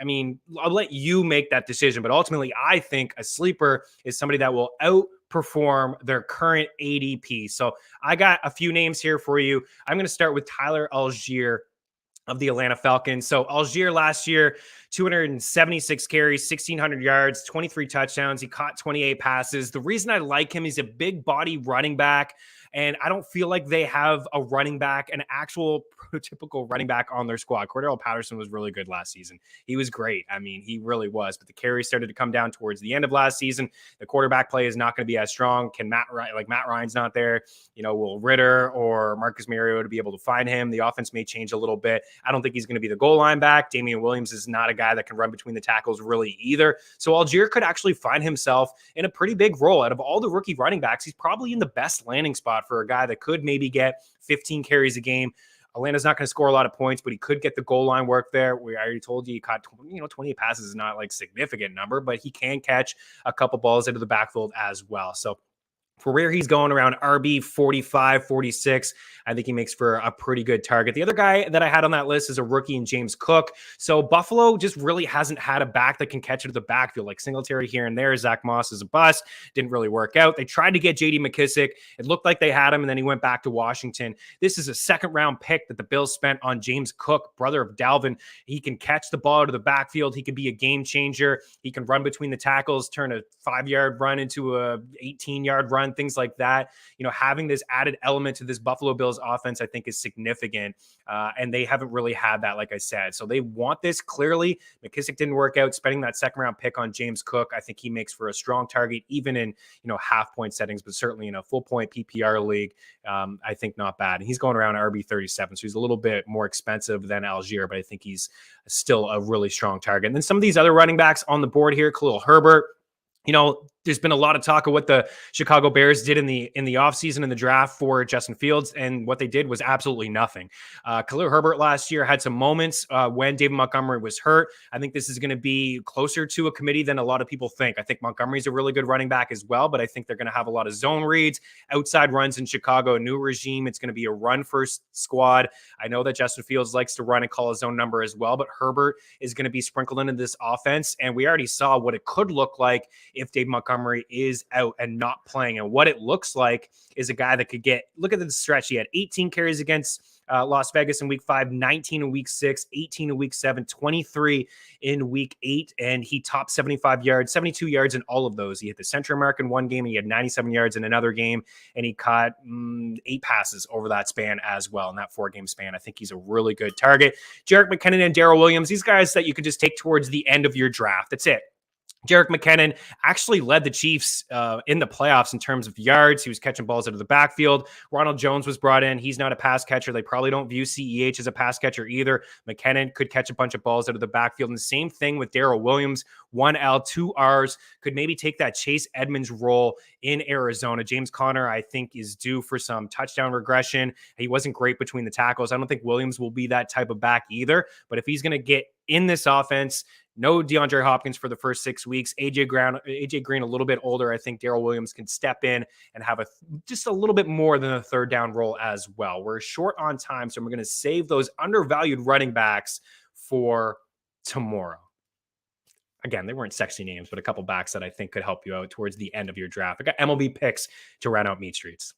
I mean, I'll let you make that decision, but ultimately I think a sleeper is somebody that will outperform their current ADP. So I got a few names here for you. I'm going to start with Tyler Algier of the Atlanta Falcons. So Algier last year, 276 carries, 1,600 yards, 23 touchdowns. He caught 28 passes. The reason I like him, he's a big body running back. And I don't feel like they have a running back, an actual prototypical running back on their squad. Cordell Patterson was really good last season. He was great. I mean, he really was. But the carries started to come down towards the end of last season. The quarterback play is not going to be as strong. Matt Ryan's not there. Will Ritter or Marcus Mariota be able to find him? The offense may change a little bit. I don't think he's going to be the goal line back. Damian Williams is not a guy that can run between the tackles really either. So Algier could actually find himself in a pretty big role. Out of all the rookie running backs, he's probably in the best landing spot for a guy that could maybe get 15 carries a game. Atlanta's not going to score a lot of points, but he could get the goal line work there. We already told you he caught 28 passes is not like significant number, but he can catch a couple balls into the backfield as well. So for where he's going around RB 45, 46, I think he makes for a pretty good target. The other guy that I had on that list is a rookie in James Cook. So Buffalo just really hasn't had a back that can catch it to the backfield, like Singletary here and there. Zach Moss is a bust. Didn't really work out. They tried to get J.D. McKissick. It looked like they had him, and then he went back to Washington. This is a second-round pick that the Bills spent on James Cook, brother of Dalvin. He can catch the ball to the backfield. He can be a game changer. He can run between the tackles, turn a 5-yard run into a 18-yard run run, things like that. Having this added element to this Buffalo Bills offense, I think, is significant. And they haven't really had that, like I said. So they want this clearly. McKissick didn't work out. Spending that second round pick on James Cook, I think he makes for a strong target, even in, half point settings, but certainly in a full point PPR league. I think not bad. And he's going around RB 37. So he's a little bit more expensive than Algier, but I think he's still a really strong target. And then some of these other running backs on the board here, Khalil Herbert. There's been a lot of talk of what the Chicago Bears did in the offseason in the draft for Justin Fields, and what they did was absolutely nothing. Khalil Herbert last year had some moments when David Montgomery was hurt. I think this is going to be closer to a committee than a lot of people think. I think Montgomery's a really good running back as well, but I think they're going to have a lot of zone reads, outside runs in Chicago, a new regime. It's going to be a run-first squad. I know that Justin Fields likes to run and call his own number as well, but Herbert is going to be sprinkled into this offense, and we already saw what it could look like if Dave Montgomery is out and not playing. And what it looks like is a guy that could look at the stretch. He had 18 carries against Las Vegas in week 5, 19 in week 6, 18 in week 7, 23 in week 8. And he topped 75 yards, 72 yards in all of those. He hit the Central American one game, and he had 97 yards in another game. And he caught 8 passes over that span as well, in that 4-game span. I think he's a really good target. Jerick McKinnon and Darrell Williams, these guys that you can just take towards the end of your draft. That's it. Jerick McKinnon actually led the Chiefs in the playoffs in terms of yards. He was catching balls out of the backfield. Ronald Jones was brought in. He's not a pass catcher. They probably don't view CEH as a pass catcher either. McKinnon could catch a bunch of balls out of the backfield. And the same thing with Darrell Williams, 1 L, 2 Rs, could maybe take that Chase Edmonds role in Arizona. James Conner, I think, is due for some touchdown regression. He wasn't great between the tackles. I don't think Williams will be that type of back either. But if he's going to get in this offense, no DeAndre Hopkins for the first 6 weeks. AJ Green a little bit older. I think Darrell Williams can step in and have just a little bit more than a third down role as well. We're short on time, so we're going to save those undervalued running backs for tomorrow. Again, they weren't sexy names, but a couple backs that I think could help you out towards the end of your draft. I got MLB picks to round out Meat Streets.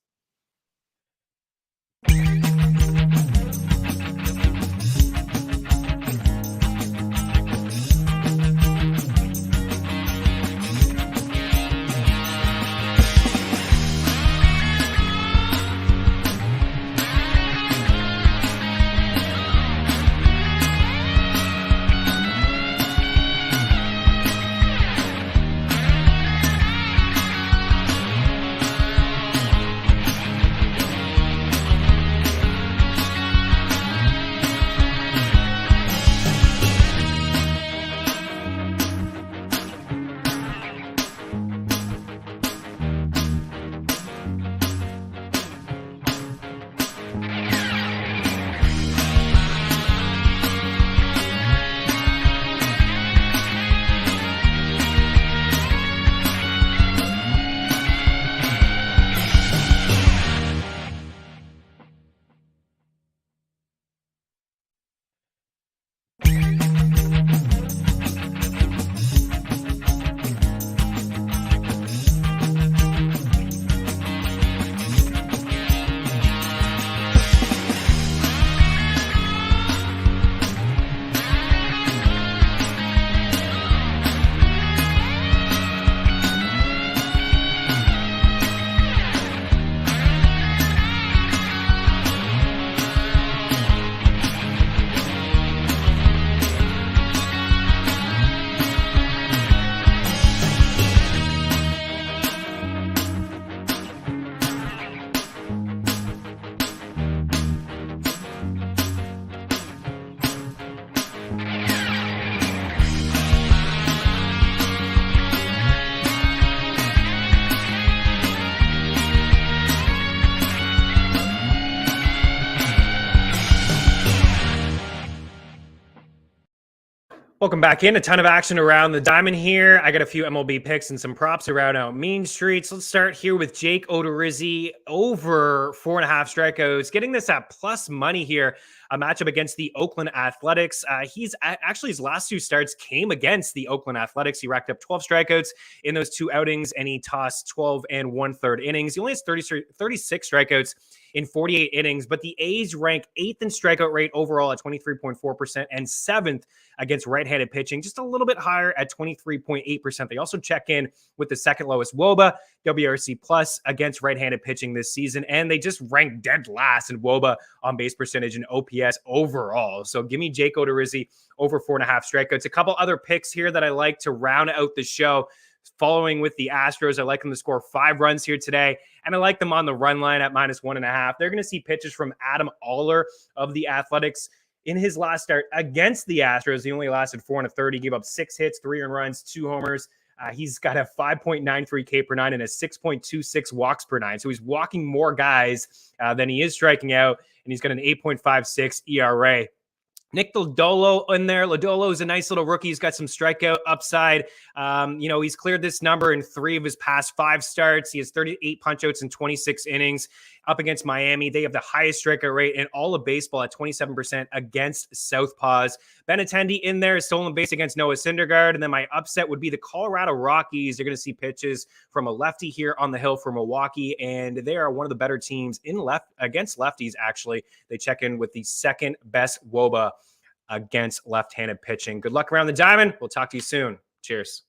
Welcome back in. A ton of action around the diamond here. I got a few MLB picks and some props around out Mean Streets. Let's start here with Jake Odorizzi over 4.5 strikeouts. Getting this at plus money here. A matchup against the Oakland Athletics. He's actually, his last 2 starts came against the Oakland Athletics. He racked up 12 strikeouts in those 2 outings, and he tossed 12 1/3 innings. He only has 36 strikeouts in 48 innings, but the A's rank 8th in strikeout rate overall at 23.4% and 7th against right-handed pitching, just a little bit higher at 23.8%. They also check in with the second lowest WOBA, WRC plus against right-handed pitching this season, and they just ranked dead last in WOBA on base percentage and OPS overall. So give me Jake Odorizzi over 4.5 strikeouts. A couple other picks here that I like to round out the show. Following with the Astros, I like them to score 5 runs here today, and I like them on the run line at -1.5. They're going to see pitches from Adam Oller of the Athletics. In his last start against the Astros, he only lasted 4 1/3. He gave up 6 hits, 3 earned runs, 2 homers. He's got a 5.93 K per 9 and a 6.26 walks per 9. So he's walking more guys than he is striking out, and he's got an 8.56 ERA. Nick Lodolo in there. Lodolo is a nice little rookie. He's got some strikeout upside. He's cleared this number in 3 of his past 5 starts. He has 38 punchouts in 26 innings up against Miami. They have the highest strikeout rate in all of baseball at 27% against Southpaws. Benintendi in there, stolen base against Noah Syndergaard. And then my upset would be the Colorado Rockies. You're going to see pitches from a lefty here on the hill for Milwaukee, and they are one of the better teams against lefties, actually. They check in with the second best WOBA against left-handed pitching. Good luck around the diamond. We'll talk to you soon. Cheers.